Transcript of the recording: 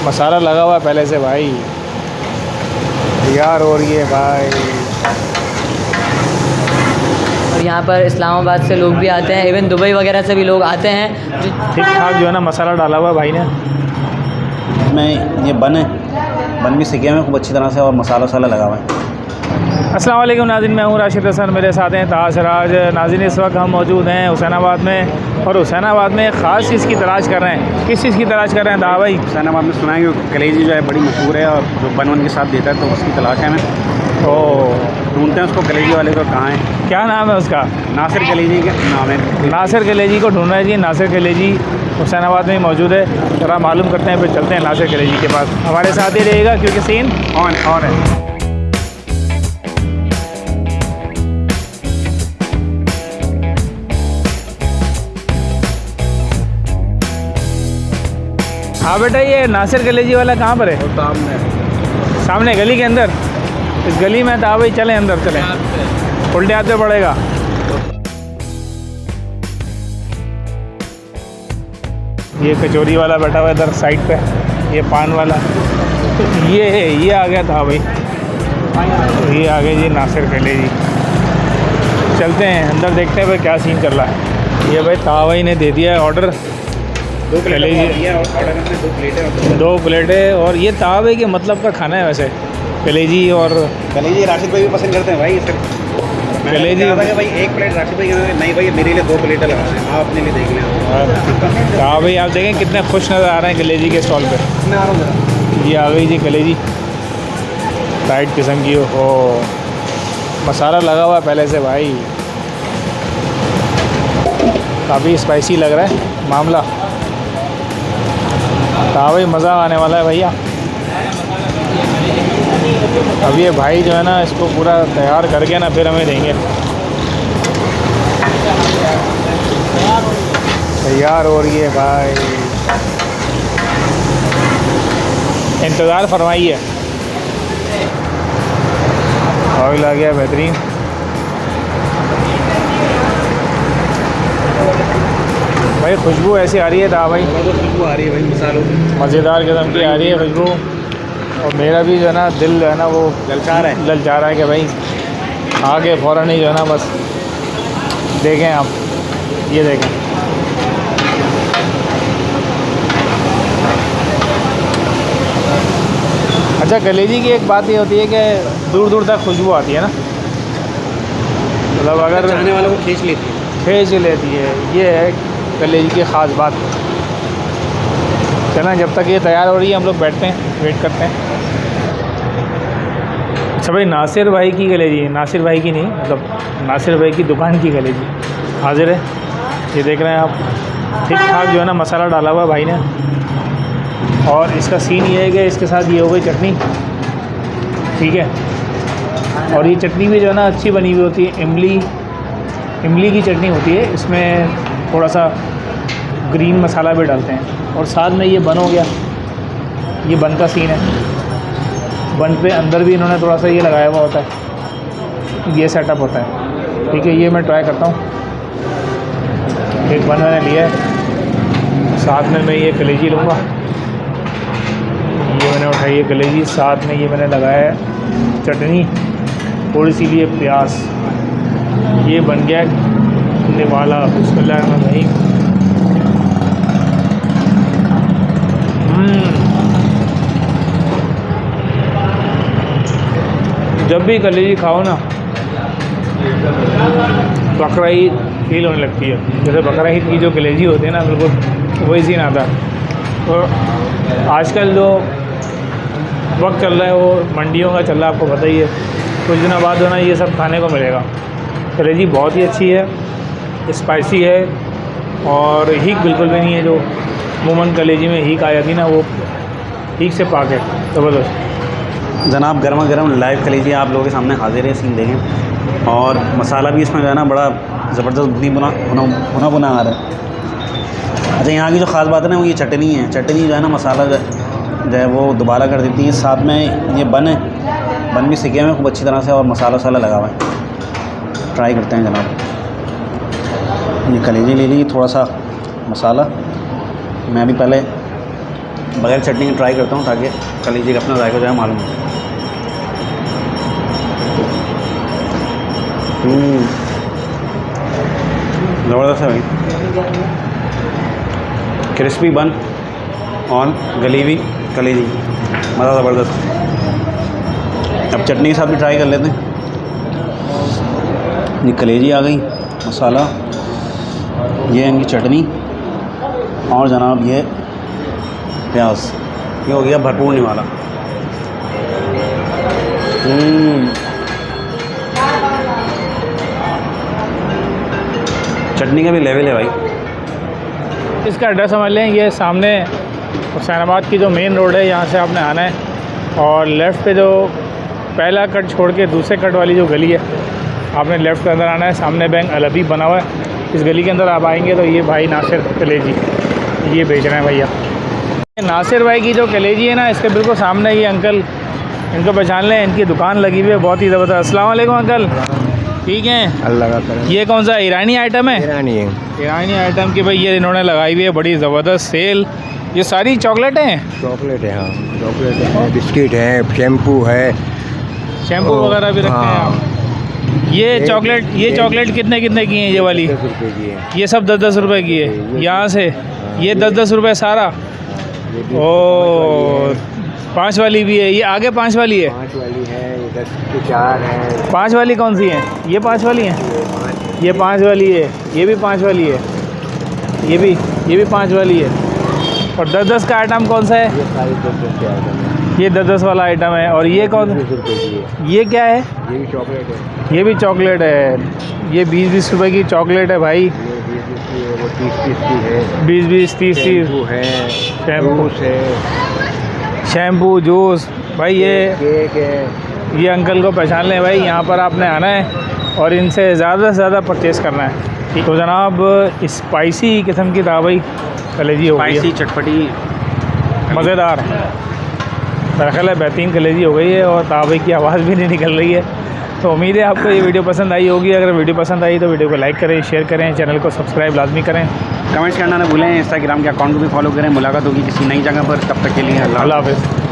मसाला लगा हुआ है पहले से भाई, तैयार हो रही है भाई। और यहाँ पर इस्लामाबाद से लोग भी आते हैं, इवन दुबई वगैरह से भी लोग आते हैं। ठीक ठाक जो है ना मसाला डाला हुआ है भाई ने। इसमें ये बन भी सीखे हुए खूब अच्छी तरह से और मसाला वसाला लगा हुआ है। अस्सलाम वालेकुम नाज़रीन, मैं हूँ राशिद हसन, मेरे साथ हैं ताहा सिराज। नाज़रीन इस वक्त हम मौजूद हैं हुसैनाबाद में, और हुसैनाबाद में ख़ास चीज़ की तलाश कर रहे हैं। किस चीज़ की तलाश कर रहे हैं ताहा भाई? हुसैनाबाद में सुना है कि कलेजी जो है बड़ी मशहूर है और जो बन के साथ देता है, तो उसकी तलाश है हमें। ओह, ढूंढते हैं उसको, कलेजी वाले को कहाँ है। क्या नाम है उसका? नासिर कलेजी का नाम है। नासिर कलेजी को ढूंढ रहे हैं जी। नासिर कलेजी हुसैनाबाद में ही मौजूद है। ज़रा मालूम करते हैं, फिर चलते हैं नासिर कलेजी के पास। हमारे साथ ही रहिएगा क्योंकि सीन ऑन है। हाँ बेटा, ये नासिर कलेजी वाला कहाँ पर है? सामने गली के अंदर। इस गली में था भाई, चलें अंदर चलें। उल्टे हाथ पे पड़ेगा। ये कचौरी वाला बैठा हुआ है इधर साइड पे, ये पान वाला। ये आ गया था भाई, ये आ गए जी नासिर कलेजी। चलते हैं अंदर, देखते हैं भाई क्या सीन चल रहा है। ये भाई ताहा भाई ने दे दिया है ऑर्डर। दो प्लेटें और ये ताहा भाई के मतलब का खाना है वैसे, कलेजी। और कलेजी राशिद भाई भी पसंद करते हैं भाई। सिर्फ कलेजी कि भाई एक प्लेट राशिद भाई नहीं भाई, मेरे लिए 2 प्लेटें लगा दें, आप अपने लिए देख लें। ताहा भाई आप देखें कितने खुश नज़र आ रहे हैं कलेजी के स्टॉल पे। मैं आ रहा हूँ। ये आ गई जी कलेजी, टाइट किस्म की। हो मसाला लगा हुआ है पहले से भाई, काफ़ी स्पाइसी लग रहा है मामला। ताहा भाई मज़ा आने वाला है भैया। अब ये भाई जो है ना इसको पूरा तैयार करके ना फिर हमें देंगे। तैयार हो रही है भाई, इंतज़ार फरमाइए। ऑयल आ गया बेहतरीन। भाई खुशबू ऐसी आ रही है ताहा भाई, खुशबू आ रही है भाई मसालों की, मज़ेदार किस्म की आ रही है खुशबू। और मेरा भी जो है ना दिल जो है ना वो ललचा रहा है कि भाई आगे फ़ौरन ही जो है ना बस देखें आप, ये देखें। अच्छा, कलेजी की एक बात ये होती है कि दूर दूर तक खुशबू आती है ना, मतलब अगर चाहने वालों को खींच लेती है। ये है कलेजी की ख़ास बात। चलें, जब तक ये तैयार हो रही है हम लोग बैठते हैं, वेट करते हैं। अच्छा भाई, नासिर भाई की कलेजी है, नासिर भाई की नहीं, मतलब नासिर भाई की दुकान की कलेजी हाजिर है। ये देख रहे हैं आप, ठीक ठाक जो है ना मसाला डाला हुआ है भाई ने। और इसका सीन ये है कि इसके साथ ये हो गई चटनी, ठीक है। और ये चटनी भी जो है ना अच्छी बनी हुई होती है, इमली की चटनी होती है। इसमें थोड़ा सा ग्रीन मसाला भी डालते हैं। और साथ में ये बन हो गया, ये बन का सीन है। बन पे अंदर भी इन्होंने थोड़ा सा ये लगाया हुआ होता है, ये सेटअप होता है, ठीक है। ये मैं ट्राई करता हूँ। एक बन मैंने लिया है, साथ में मैं ये कलेजी लूँगा। ये मैंने उठाई है कलेजी, साथ में ये मैंने लगाया है चटनी, थोड़ी सी लिए प्याज। ये बन गया निवाला। बिस्मिल्लाहिर्रहमानिर्रहीम। जब भी कलेजी खाओ ना, बकरा ईद फील होने लगती है। जैसे बकरा ईद की जो कलेजी होती है ना, बिल्कुल वही सीन आता है। और आजकल जो वक्त चल रहा है वो मंडियों का चल रहा है, आपको पता ही है। कुछ दिनों बाद जो ना ये सब खाने को मिलेगा। कलेजी बहुत ही अच्छी है, स्पाइसी है, और हीक बिल्कुल भी नहीं है। जो अमूमन कलेजी में हीक आ जाती ना, वो हीक से पाक है, ज़बरदस्त। जनाब गर्मा गर्म लाइव कलेजी आप लोगों के सामने हाजिर है, सीन देखें। और मसाला भी इसमें जो है ना बड़ा ज़बरदस्त बुना आ रहा है। अच्छा, यहाँ की जो ख़ास बात है ना वो ये चटनी है। चटनी जो है ना मसाला जो है वो दोबारा कर देती है। साथ में ये बन भी सीखे हुए खूब अच्छी तरह से, और मसाला वसाला लगा हुआ है। ट्राई करते हैं जनाब। ये कलेजी ले ली, थोड़ा सा मसाला। मैं भी पहले बगैर चटनी की ट्राई करता हूँ ताकि कलेजी का अपना जायका जो है मालूम हो। ज़बरदस्त है भाई, क्रिस्पी बन और गली हुई कलेजी, मज़ा ज़बरदस्त। अब चटनी के साथ भी ट्राई कर लेते हैं। ये कलेजी आ गई, मसाला, ये है इनकी चटनी और जनाब ये प्याज, ये हो गया भरपूर निवाला। चटनी का भी लेवल है भाई। इसका एड्रेस समझ लें, ये सामने हुसैनाबाद की जो मेन रोड है यहाँ से आपने आना है और लेफ़्ट पे जो पहला कट छोड़ के दूसरे कट वाली जो गली है आपने लेफ़्ट के अंदर आना है। सामने बैंक अलबी बना हुआ है, इस गली के अंदर आप आएंगे तो ये भाई नासिर कलेजी ये बेच रहे हैं भैया। नासिर भाई की जो कलेजी है ना, इसके बिल्कुल सामने ये अंकल, इनको पहचान लें, इनकी दुकान लगी हुई है बहुत ही ज़बरदस्त। अस्सलाम वालेकुम अंकल, ठीक हैं? अल्लाह का करम। ये कौन सा ईरानी आइटम है? ईरानी है। ईरानी आइटम की भाई ये इन्होंने लगाई हुई है बड़ी ज़बरदस्त सेल। ये सारी चॉकलेटें हैं? चॉकलेट है, हाँ चॉकलेट है, बिस्किट है, शैम्पू है, शैम्पू वगैरह भी रखते हैं आप? ये चॉकलेट कितने कितने की हैं ये वाली? 10 रुपये की है। ये सब 10-10 रुपए की है यहाँ से? ये 10-10 रुपए सारा? ओ 5 वाली भी है, ये आगे 5 वाली है? 5 वाली है, ये 10 की 4 है। 5 वाली कौन सी है? ये 5 वाली है? ये 5 वाली है, ये भी 5 वाली है, ये भी 5 वाली है। और 10-10 का आइटम कौन सा है? ये सारी 10 के आइटम है। ये 10-10 वाला आइटम है। और ये कौन? 20 रुपये की है। ये क्या है? ये भी चॉकलेट है। ये भी चॉकलेट है। ये 20-20 रुपए की चॉकलेट है भाई। ये 20 की है, वो 30 की है। 20-20 30 शैम्पू है, शैम्पू जूस है, शैम्पू जूस भाई। ये केक है। ये अंकल को पहचान लें भाई, यहाँ पर आपने आना है और इनसे ज़्यादा से ज़्यादा परचेज़ करना है। तो जनाब स्पाइसी किस्म की दावई कलेजी हो गई है, स्पाइसी चटपटी मज़ेदार, मेरा ख्याल है बेहतरीन कलेजी हो गई है और दावई की आवाज़ भी नहीं निकल रही है। तो उम्मीद है आपको ये वीडियो पसंद आई होगी। अगर वीडियो पसंद आई तो वीडियो को लाइक करें, शेयर करें, चैनल को सब्सक्राइब लाजमी करें, कमेंट्स करना ना भूलें, इंस्टाग्राम के अकाउंट को भी फॉलो करें। मुलाकात होगी किसी नई जगह पर, तब तक के लिए अल्लाह अल्लाह हाफ़िज़।